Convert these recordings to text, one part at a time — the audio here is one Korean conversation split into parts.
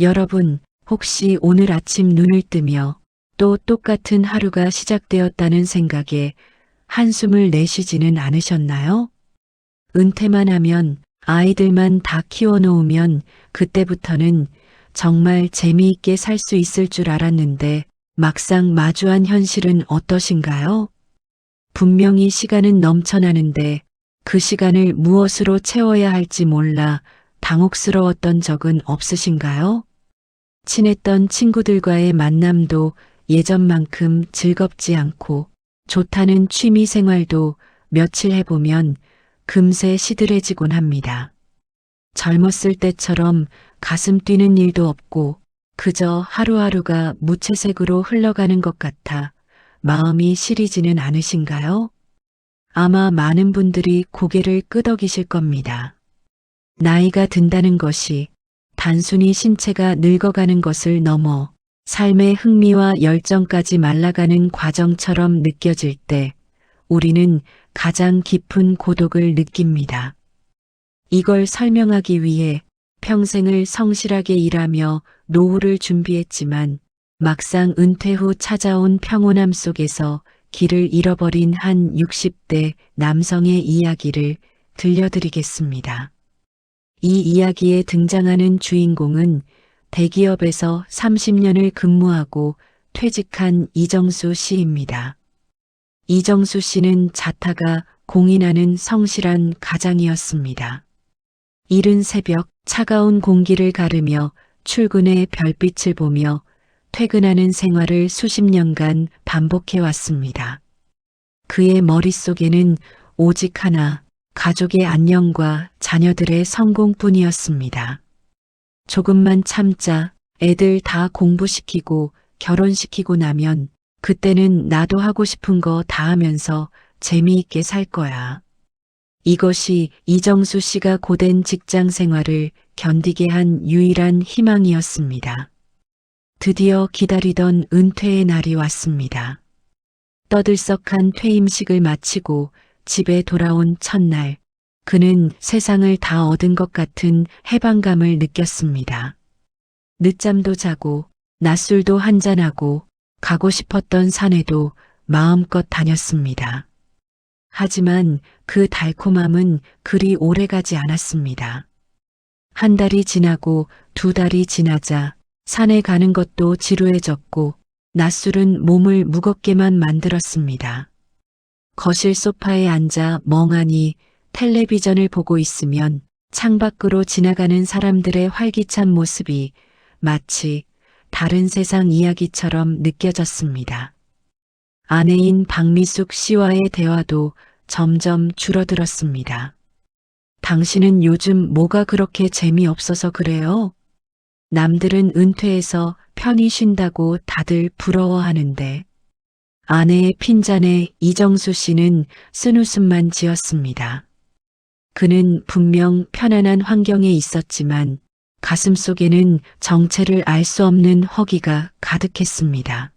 여러분, 혹시 오늘 아침 눈을 뜨며 또 똑같은 하루가 시작되었다는 생각에 한숨을 내쉬지는 않으셨나요? 은퇴만 하면, 아이들만 다 키워놓으면 그때부터는 정말 재미있게 살 수 있을 줄 알았는데 막상 마주한 현실은 어떠신가요? 분명히 시간은 넘쳐나는데 그 시간을 무엇으로 채워야 할지 몰라 당혹스러웠던 적은 없으신가요? 친했던 친구들과의 만남도 예전만큼 즐겁지 않고 좋다는 취미 생활도 며칠 해보면 금세 시들해지곤 합니다. 젊었을 때처럼 가슴 뛰는 일도 없고 그저 하루하루가 무채색으로 흘러가는 것 같아 마음이 시리지는 않으신가요? 아마 많은 분들이 고개를 끄덕이실 겁니다. 나이가 든다는 것이 단순히 신체가 늙어가는 것을 넘어 삶의 흥미와 열정까지 말라가는 과정처럼 느껴질 때 우리는 가장 깊은 고독을 느낍니다. 이걸 설명하기 위해 평생을 성실하게 일하며 노후를 준비했지만 막상 은퇴 후 찾아온 평온함 속에서 길을 잃어버린 한 60대 남성의 이야기를 들려드리겠습니다. 이 이야기에 등장하는 주인공은 대기업에서 30년을 근무하고 퇴직한 이정수 씨입니다. 이정수 씨는 자타가 공인하는 성실한 가장이었습니다. 이른 새벽 차가운 공기를 가르며 출근의 별빛을 보며 퇴근하는 생활을 수십 년간 반복해왔습니다. 그의 머릿속에는 오직 하나, 가족의 안녕과 자녀들의 성공뿐이었습니다. 조금만 참자, 애들 다 공부시키고 결혼시키고 나면 그때는 나도 하고 싶은 거 다 하면서 재미있게 살 거야. 이것이 이정수 씨가 고된 직장 생활을 견디게 한 유일한 희망이었습니다. 드디어 기다리던 은퇴의 날이 왔습니다. 떠들썩한 퇴임식을 마치고 집에 돌아온 첫날, 그는 세상을 다 얻은 것 같은 해방감을 느꼈습니다. 늦잠도 자고 낮술도 한잔하고 가고 싶었던 산에도 마음껏 다녔습니다. 하지만 그 달콤함은 그리 오래가지 않았습니다. 한 달이 지나고 두 달이 지나자 산에 가는 것도 지루해졌고 낮술은 몸을 무겁게만 만들었습니다. 거실 소파에 앉아 멍하니 텔레비전을 보고 있으면 창밖으로 지나가는 사람들의 활기찬 모습이 마치 다른 세상 이야기처럼 느껴졌습니다. 아내인 박미숙 씨와의 대화도 점점 줄어들었습니다. 당신은 요즘 뭐가 그렇게 재미없어서 그래요? 남들은 은퇴해서 편히 쉰다고 다들 부러워하는데. 아내의 핀잔에 이정수 씨는 쓴웃음만 지었습니다. 그는 분명 편안한 환경에 있었지만 가슴속에는 정체를 알 수 없는 허기가 가득했습니다.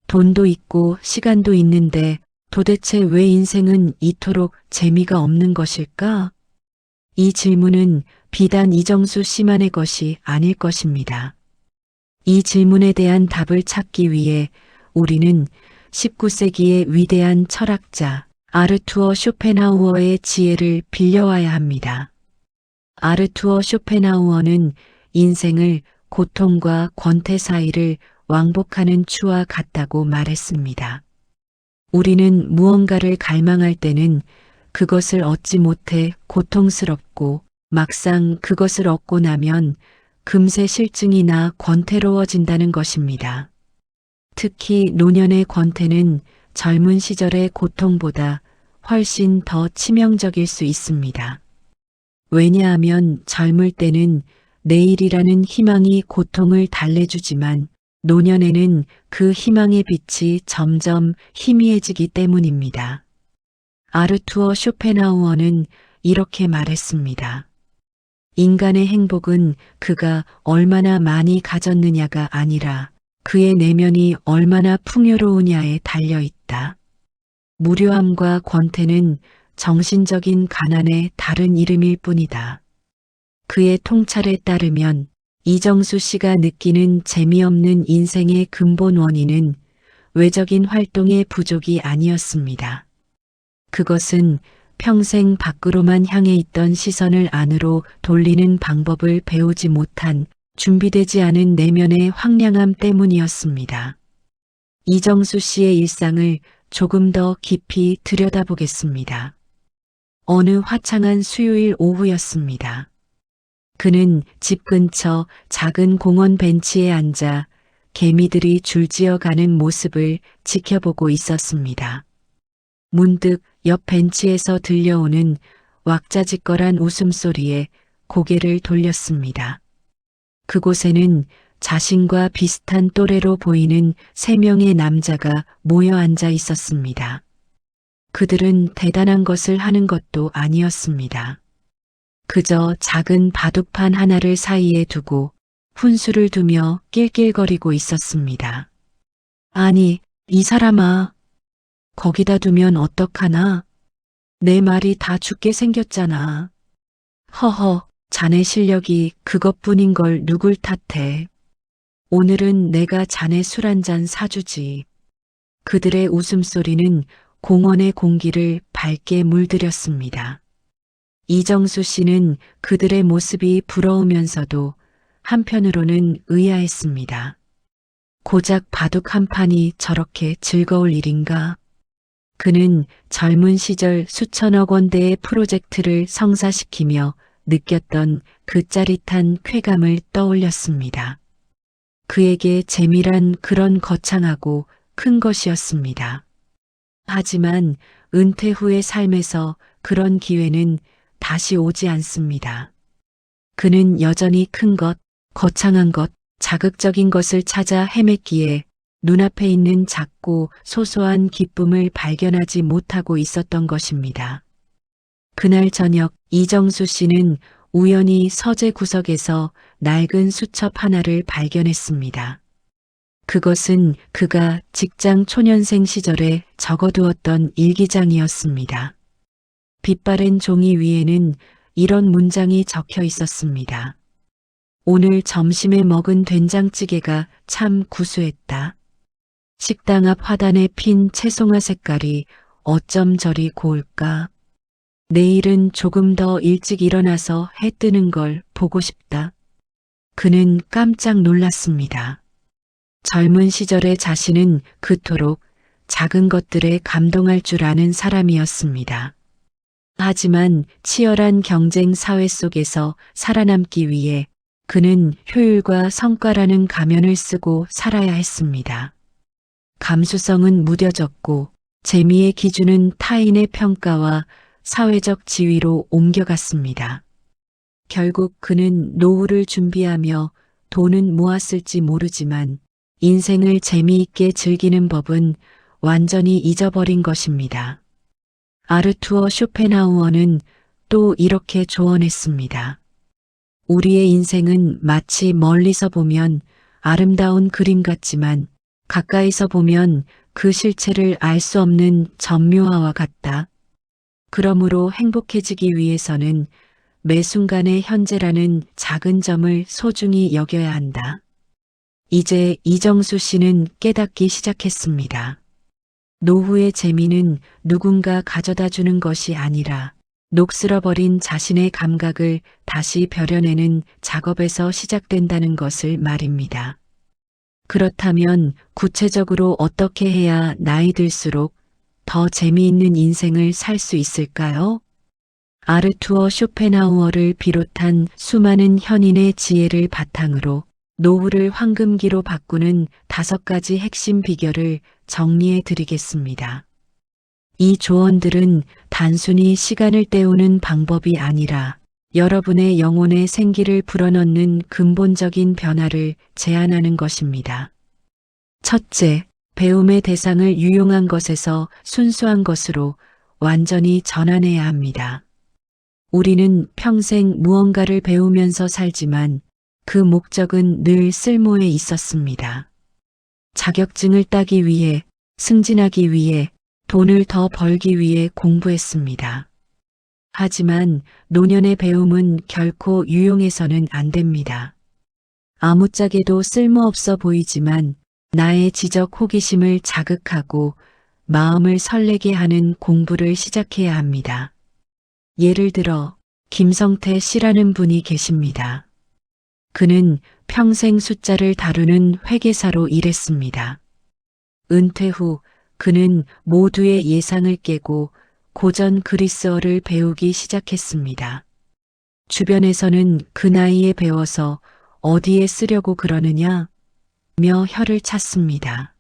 돈도 있고 시간도 있는데 도대체 왜 인생은 이토록 재미가 없는 것일까? 이 질문은 비단 이정수 씨만의 것이 아닐 것입니다. 이 질문에 대한 답을 찾기 위해 우리는 19세기의 위대한 철학자 아르투어 쇼펜하우어의 지혜를 빌려와야 합니다. 아르투어 쇼펜하우어는 인생을 고통과 권태 사이를 왕복하는 추와 같다고 말했습니다. 우리는 무언가를 갈망할 때는 그것을 얻지 못해 고통스럽고 막상 그것을 얻고 나면 금세 실증이 나 권태로워진다는 것입니다. 특히 노년의 권태는 젊은 시절의 고통보다 훨씬 더 치명적일 수 있습니다. 왜냐하면 젊을 때는 내일이라는 희망이 고통을 달래주지만 노년에는 그 희망의 빛이 점점 희미해지기 때문입니다. 아르투어 쇼펜하우어는 이렇게 말했습니다. 인간의 행복은 그가 얼마나 많이 가졌느냐가 아니라 그의 내면이 얼마나 풍요로우냐에 달려있다. 무료함과 권태는 정신적인 가난의 다른 이름일 뿐이다. 그의 통찰에 따르면 이정수 씨가 느끼는 재미없는 인생의 근본 원인은 외적인 활동의 부족이 아니었습니다. 그것은 평생 밖으로만 향해 있던 시선을 안으로 돌리는 방법을 배우지 못한 준비되지 않은 내면의 황량함 때문이었습니다. 이정수 씨의 일상을 조금 더 깊이 들여다보겠습니다. 어느 화창한 수요일 오후였습니다. 그는 집 근처 작은 공원 벤치에 앉아 개미들이 줄지어 가는 모습을 지켜보고 있었습니다. 문득 옆 벤치에서 들려오는 왁자지껄한 웃음소리에 고개를 돌렸습니다. 그곳에는 자신과 비슷한 또래로 보이는 3명의 남자가 모여 앉아 있었습니다. 그들은 대단한 것을 하는 것도 아니었습니다. 그저 작은 바둑판 하나를 사이에 두고 훈수를 두며 낄낄거리고 있었습니다. 아니, 이 사람아. 거기다 두면 어떡하나? 내 말이 다 죽게 생겼잖아. 허허, 자네 실력이 그것뿐인 걸 누굴 탓해. 오늘은 내가 자네 술 한 잔 사주지. 그들의 웃음소리는 공원의 공기를 밝게 물들였습니다. 이정수 씨는 그들의 모습이 부러우면서도 한편으로는 의아했습니다. 고작 바둑 한 판이 저렇게 즐거울 일인가? 그는 젊은 시절 수천억 원대의 프로젝트를 성사시키며 느꼈던 그 짜릿한 쾌감을 떠올렸습니다. 그에게 재미란 그런 거창하고 큰 것이었습니다. 하지만 은퇴 후의 삶에서 그런 기회는 다시 오지 않습니다. 그는 여전히 큰 것, 거창한 것, 자극적인 것을 찾아 헤맸기에 눈앞에 있는 작고 소소한 기쁨을 발견하지 못하고 있었던 것입니다. 그날 저녁 이정수 씨는 우연히 서재 구석에서 낡은 수첩 하나를 발견했습니다. 그것은 그가 직장 초년생 시절에 적어두었던 일기장이었습니다. 빛바랜 종이 위에는 이런 문장이 적혀 있었습니다. 오늘 점심에 먹은 된장찌개가 참 구수했다. 식당 앞 화단에 핀 채송화 색깔이 어쩜 저리 고울까. 내일은 조금 더 일찍 일어나서 해 뜨는 걸 보고 싶다. 그는 깜짝 놀랐습니다. 젊은 시절의 자신은 그토록 작은 것들에 감동할 줄 아는 사람이었습니다. 하지만 치열한 경쟁 사회 속에서 살아남기 위해 그는 효율과 성과라는 가면을 쓰고 살아야 했습니다. 감수성은 무뎌졌고 재미의 기준은 타인의 평가와 사회적 지위로 옮겨갔습니다. 결국 그는 노후를 준비하며 돈은 모았을지 모르지만 인생을 재미있게 즐기는 법은 완전히 잊어버린 것입니다. 아르투어 쇼펜하우어는 또 이렇게 조언했습니다. 우리의 인생은 마치 멀리서 보면 아름다운 그림 같지만 가까이서 보면 그 실체를 알 수 없는 전묘화와 같다. 그러므로 행복해지기 위해서는 매 순간의 현재라는 작은 점을 소중히 여겨야 한다. 이제 이정수 씨는 깨닫기 시작했습니다. 노후의 재미는 누군가 가져다 주는 것이 아니라 녹슬어버린 자신의 감각을 다시 벼려내는 작업에서 시작된다는 것을 말입니다. 그렇다면 구체적으로 어떻게 해야 나이 들수록 더 재미있는 인생을 살 수 있을까요? 아르투어 쇼펜하우어를 비롯한 수많은 현인의 지혜를 바탕으로 노후를 황금기로 바꾸는 5가지 핵심 비결을 정리해 드리겠습니다. 이 조언들은 단순히 시간을 때우는 방법이 아니라 여러분의 영혼의 생기를 불어넣는 근본적인 변화를 제안하는 것입니다. 첫째, 배움의 대상을 유용한 것에서 순수한 것으로 완전히 전환해야 합니다. 우리는 평생 무언가를 배우면서 살지만 그 목적은 늘 쓸모에 있었습니다. 자격증을 따기 위해, 승진하기 위해, 돈을 더 벌기 위해 공부했습니다. 하지만 노년의 배움은 결코 유용해서는 안 됩니다. 아무짝에도 쓸모없어 보이지만 나의 지적 호기심을 자극하고 마음을 설레게 하는 공부를 시작해야 합니다. 예를 들어 김성태 씨라는 분이 계십니다. 그는 평생 숫자를 다루는 회계사로 일했습니다. 은퇴 후 그는 모두의 예상을 깨고 고전 그리스어를 배우기 시작했습니다. 주변에서는 그 나이에 배워서 어디에 쓰려고 그러느냐 며 혀를 찼습니다.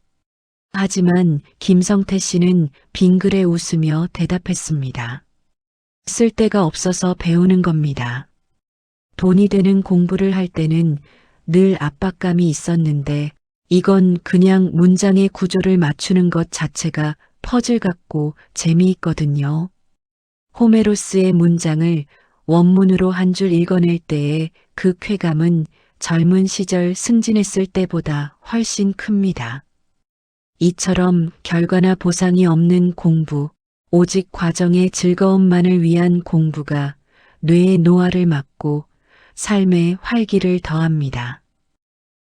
하지만 김성태 씨는 빙그레 웃으며 대답했습니다. 쓸 데가 없어서 배우는 겁니다. 돈이 되는 공부를 할 때는 늘 압박감이 있었는데 이건 그냥 문장의 구조를 맞추는 것 자체가 퍼즐 같고 재미있거든요. 호메로스의 문장을 원문으로 한 줄 읽어낼 때의 그 쾌감은 젊은 시절 승진했을 때보다 훨씬 큽니다. 이처럼 결과나 보상이 없는 공부, 오직 과정의 즐거움만을 위한 공부가 뇌의 노화를 막고 삶의 활기를 더합니다.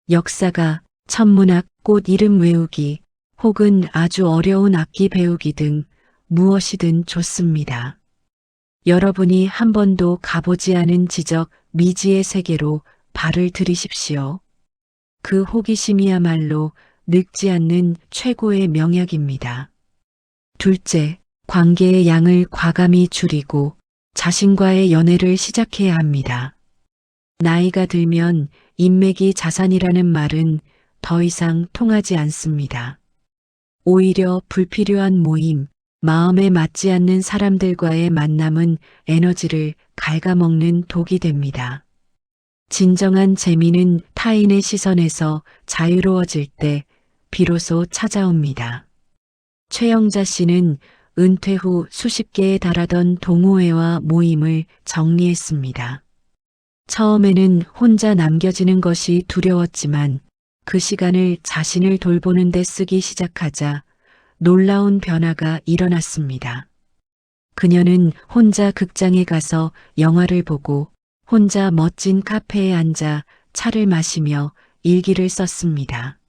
역사가, 천문학, 꽃 이름 외우기, 혹은 아주 어려운 악기 배우기 등 무엇이든 좋습니다. 여러분이 한 번도 가보지 않은 지적, 미지의 세계로 발을 들이십시오. 그 호기심이야말로 늙지 않는 최고의 명약입니다. 둘째, 관계의 양을 과감히 줄이고 자신과의 연애를 시작해야 합니다. 나이가 들면 인맥이 자산이라는 말은 더 이상 통하지 않습니다. 오히려 불필요한 모임, 마음에 맞지 않는 사람들과의 만남은 에너지를 갉아먹는 독이 됩니다. 진정한 재미는 타인의 시선에서 자유로워질 때 비로소 찾아옵니다. 최영자 씨는 은퇴 후 수십 개에 달하던 동호회와 모임을 정리했습니다. 처음에는 혼자 남겨지는 것이 두려웠지만 그 시간을 자신을 돌보는 데 쓰기 시작하자 놀라운 변화가 일어났습니다. 그녀는 혼자 극장에 가서 영화를 보고 혼자 멋진 카페에 앉아 차를 마시며 일기를 썼습니다.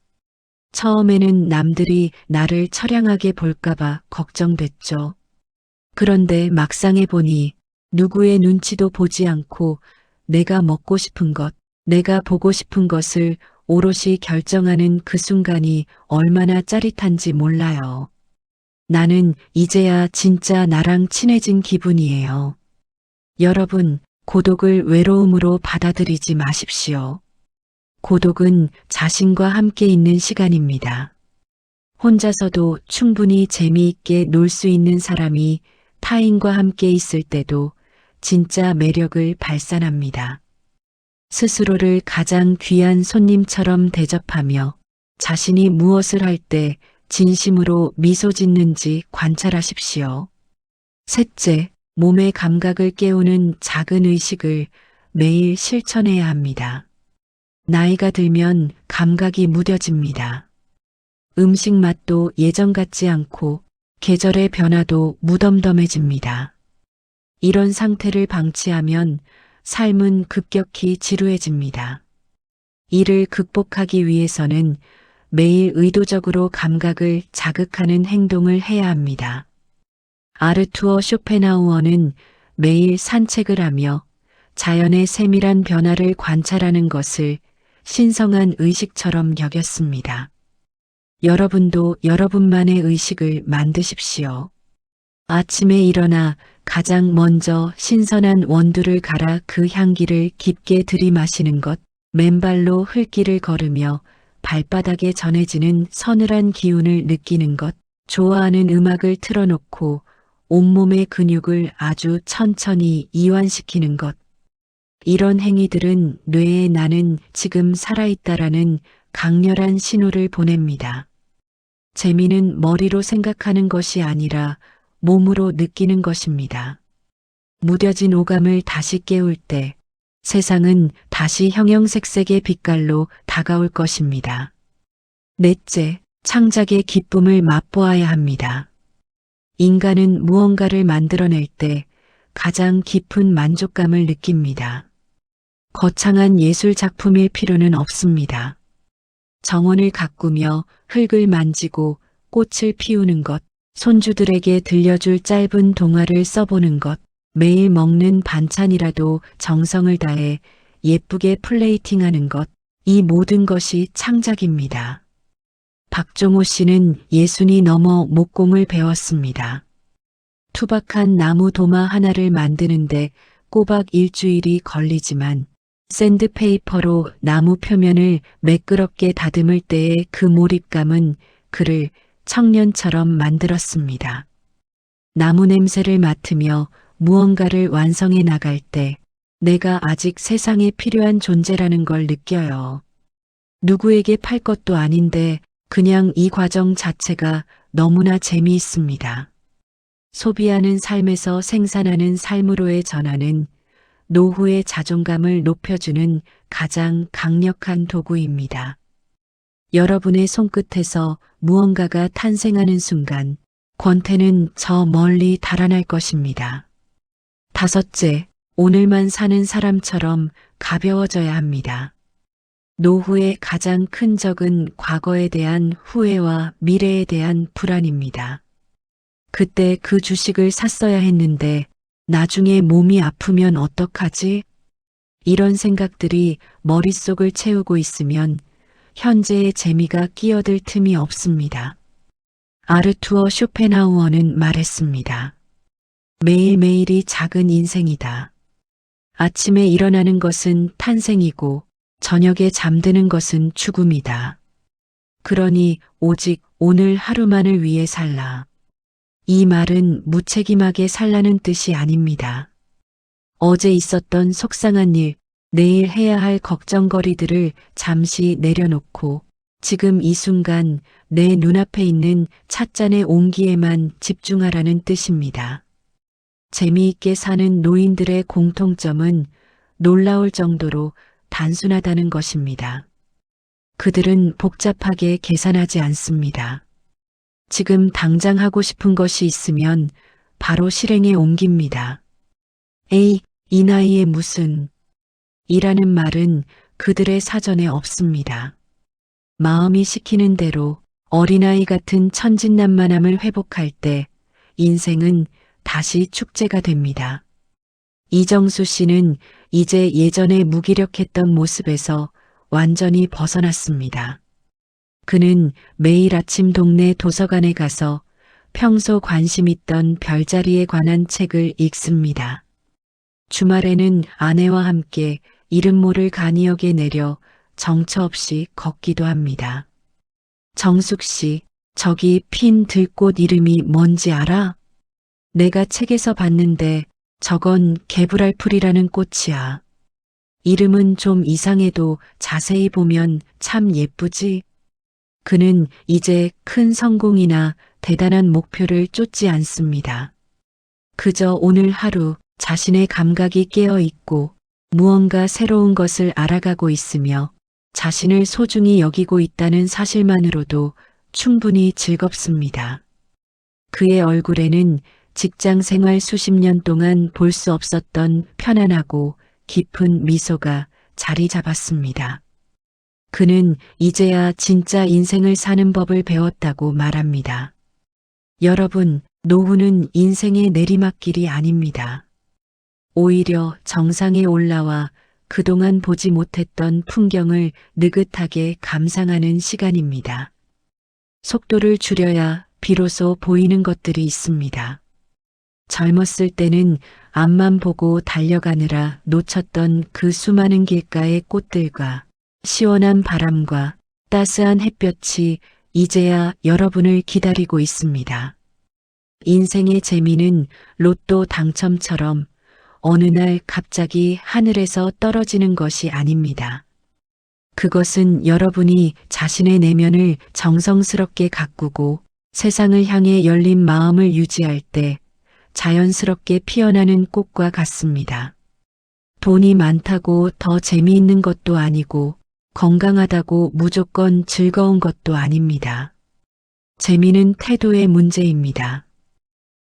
처음에는 남들이 나를 처량하게 볼까봐 걱정됐죠. 그런데 막상 해보니 누구의 눈치도 보지 않고 내가 먹고 싶은 것, 내가 보고 싶은 것을 오롯이 결정하는 그 순간이 얼마나 짜릿한지 몰라요. 나는 이제야 진짜 나랑 친해진 기분이에요. 여러분, 고독을 외로움으로 받아들이지 마십시오. 고독은 자신과 함께 있는 시간입니다. 혼자서도 충분히 재미있게 놀 수 있는 사람이 타인과 함께 있을 때도 진짜 매력을 발산합니다. 스스로를 가장 귀한 손님처럼 대접하며 자신이 무엇을 할 때 진심으로 미소 짓는지 관찰하십시오. 셋째, 몸의 감각을 깨우는 작은 의식을 매일 실천해야 합니다. 나이가 들면 감각이 무뎌집니다. 음식 맛도 예전 같지 않고 계절의 변화도 무덤덤해집니다. 이런 상태를 방치하면 삶은 급격히 지루해집니다. 이를 극복하기 위해서는 매일 의도적으로 감각을 자극하는 행동을 해야 합니다. 아르투어 쇼펜하우어는 매일 산책을 하며 자연의 세밀한 변화를 관찰하는 것을 신성한 의식처럼 여겼습니다. 여러분도 여러분만의 의식을 만드십시오. 아침에 일어나 가장 먼저 신선한 원두를 갈아 그 향기를 깊게 들이마시는 것, 맨발로 흙길을 걸으며 발바닥에 전해지는 서늘한 기운을 느끼는 것, 좋아하는 음악을 틀어놓고 온몸의 근육을 아주 천천히 이완시키는 것. 이런 행위들은 뇌에 나는 지금 살아있다라는 강렬한 신호를 보냅니다. 재미는 머리로 생각하는 것이 아니라 몸으로 느끼는 것입니다. 무뎌진 오감을 다시 깨울 때 세상은 다시 형형색색의 빛깔로 다가올 것입니다. 넷째, 창작의 기쁨을 맛보아야 합니다. 인간은 무언가를 만들어낼 때 가장 깊은 만족감을 느낍니다. 거창한 예술 작품일 필요는 없습니다. 정원을 가꾸며 흙을 만지고 꽃을 피우는 것, 손주들에게 들려줄 짧은 동화를 써보는 것, 매일 먹는 반찬이라도 정성을 다해 예쁘게 플레이팅하는 것, 이 모든 것이 창작입니다. 박종호 씨는 60이 넘어 목공을 배웠습니다. 투박한 나무 도마 하나를 만드는데 꼬박 일주일이 걸리지만 샌드페이퍼로 나무 표면을 매끄럽게 다듬을 때의 그 몰입감은 그를 청년처럼 만들었습니다. 나무 냄새를 맡으며 무언가를 완성해 나갈 때 내가 아직 세상에 필요한 존재라는 걸 느껴요. 누구에게 팔 것도 아닌데 그냥 이 과정 자체가 너무나 재미있습니다. 소비하는 삶에서 생산하는 삶으로의 전환은 노후의 자존감을 높여주는 가장 강력한 도구입니다. 여러분의 손끝에서 무언가가 탄생하는 순간 권태는 저 멀리 달아날 것입니다. 다섯째, 오늘만 사는 사람처럼 가벼워져야 합니다. 노후의 가장 큰 적은 과거에 대한 후회와 미래에 대한 불안입니다. 그때 그 주식을 샀어야 했는데 나중에 몸이 아프면 어떡하지? 이런 생각들이 머릿속을 채우고 있으면 현재의 재미가 끼어들 틈이 없습니다. 아르투어 쇼펜하우어는 말했습니다. 매일매일이 작은 인생이다. 아침에 일어나는 것은 탄생이고 저녁에 잠드는 것은 죽음이다. 그러니 오직 오늘 하루만을 위해 살라. 이 말은 무책임하게 살라는 뜻이 아닙니다. 어제 있었던 속상한 일, 내일 해야 할 걱정거리들을 잠시 내려놓고 지금 이 순간 내 눈앞에 있는 찻잔의 온기에만 집중하라는 뜻입니다. 재미있게 사는 노인들의 공통점은 놀라울 정도로 단순하다는 것입니다. 그들은 복잡하게 계산하지 않습니다. 지금 당장 하고 싶은 것이 있으면 바로 실행에 옮깁니다. 에이, 이 나이에 무슨 이라는 말은 그들의 사전에 없습니다. 마음이 시키는 대로 어린아이 같은 천진난만함을 회복할 때 인생은 다시 축제가 됩니다. 이정수 씨는 이제 예전에 무기력했던 모습에서 완전히 벗어났습니다. 그는 매일 아침 동네 도서관에 가서 평소 관심 있던 별자리에 관한 책을 읽습니다. 주말에는 아내와 함께 이름 모를 간이역에 내려 정처 없이 걷기도 합니다. 정숙 씨, 저기 핀 들꽃 이름이 뭔지 알아? 내가 책에서 봤는데 저건 개불알풀이라는 꽃이야. 이름은 좀 이상해도 자세히 보면 참 예쁘지? 그는 이제 큰 성공이나 대단한 목표를 쫓지 않습니다. 그저 오늘 하루 자신의 감각이 깨어 있고 무언가 새로운 것을 알아가고 있으며 자신을 소중히 여기고 있다는 사실만으로도 충분히 즐겁습니다. 그의 얼굴에는 직장 생활 수십 년 동안 볼 수 없었던 편안하고 깊은 미소가 자리 잡았습니다. 그는 이제야 진짜 인생을 사는 법을 배웠다고 말합니다. 여러분, 노후는 인생의 내리막길이 아닙니다. 오히려 정상에 올라와 그동안 보지 못했던 풍경을 느긋하게 감상하는 시간입니다. 속도를 줄여야 비로소 보이는 것들이 있습니다. 젊었을 때는 앞만 보고 달려가느라 놓쳤던 그 수많은 길가의 꽃들과 시원한 바람과 따스한 햇볕이 이제야 여러분을 기다리고 있습니다. 인생의 재미는 로또 당첨처럼 어느 날 갑자기 하늘에서 떨어지는 것이 아닙니다. 그것은 여러분이 자신의 내면을 정성스럽게 가꾸고 세상을 향해 열린 마음을 유지할 때 자연스럽게 피어나는 꽃과 같습니다. 돈이 많다고 더 재미있는 것도 아니고 건강하다고 무조건 즐거운 것도 아닙니다. 재미는 태도의 문제입니다.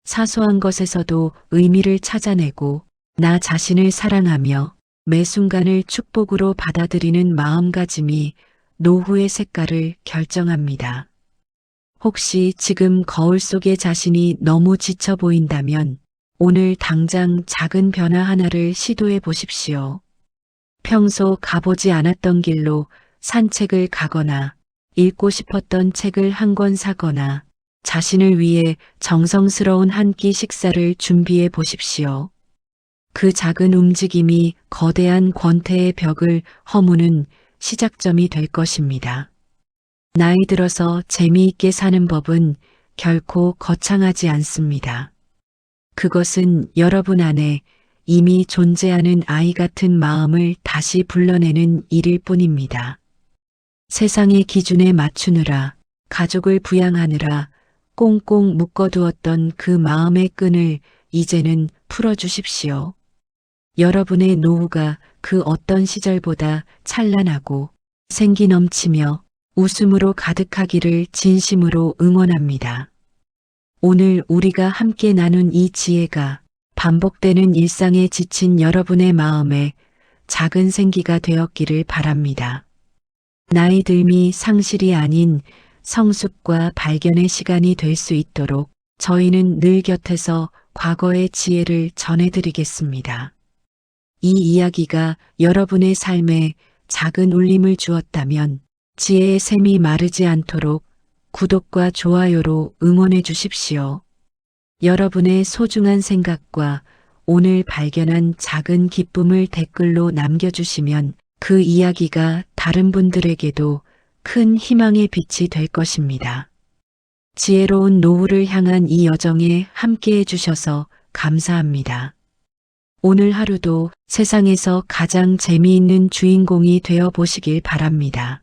사소한 것에서도 의미를 찾아내고 나 자신을 사랑하며 매 순간을 축복으로 받아들이는 마음가짐이 노후의 색깔을 결정합니다. 혹시 지금 거울 속의 자신이 너무 지쳐 보인다면 오늘 당장 작은 변화 하나를 시도해 보십시오. 평소 가보지 않았던 길로 산책을 가거나 읽고 싶었던 책을 한 권 사거나 자신을 위해 정성스러운 한 끼 식사를 준비해 보십시오. 그 작은 움직임이 거대한 권태의 벽을 허무는 시작점이 될 것입니다. 나이 들어서 재미있게 사는 법은 결코 거창하지 않습니다. 그것은 여러분 안에 이미 존재하는 아이 같은 마음을 다시 불러내는 일일 뿐입니다. 세상의 기준에 맞추느라, 가족을 부양하느라 꽁꽁 묶어두었던 그 마음의 끈을 이제는 풀어주십시오. 여러분의 노후가 그 어떤 시절보다 찬란하고 생기 넘치며 웃음으로 가득하기를 진심으로 응원합니다. 오늘 우리가 함께 나눈 이 지혜가 반복되는 일상에 지친 여러분의 마음에 작은 생기가 되었기를 바랍니다. 나이 듦이 상실이 아닌 성숙과 발견의 시간이 될 수 있도록 저희는 늘 곁에서 과거의 지혜를 전해드리겠습니다. 이 이야기가 여러분의 삶에 작은 울림을 주었다면 지혜의 샘이 마르지 않도록 구독과 좋아요로 응원해 주십시오. 여러분의 소중한 생각과 오늘 발견한 작은 기쁨을 댓글로 남겨주시면 그 이야기가 다른 분들에게도 큰 희망의 빛이 될 것입니다. 지혜로운 노후를 향한 이 여정에 함께해 주셔서 감사합니다. 오늘 하루도 세상에서 가장 재미있는 주인공이 되어 보시길 바랍니다.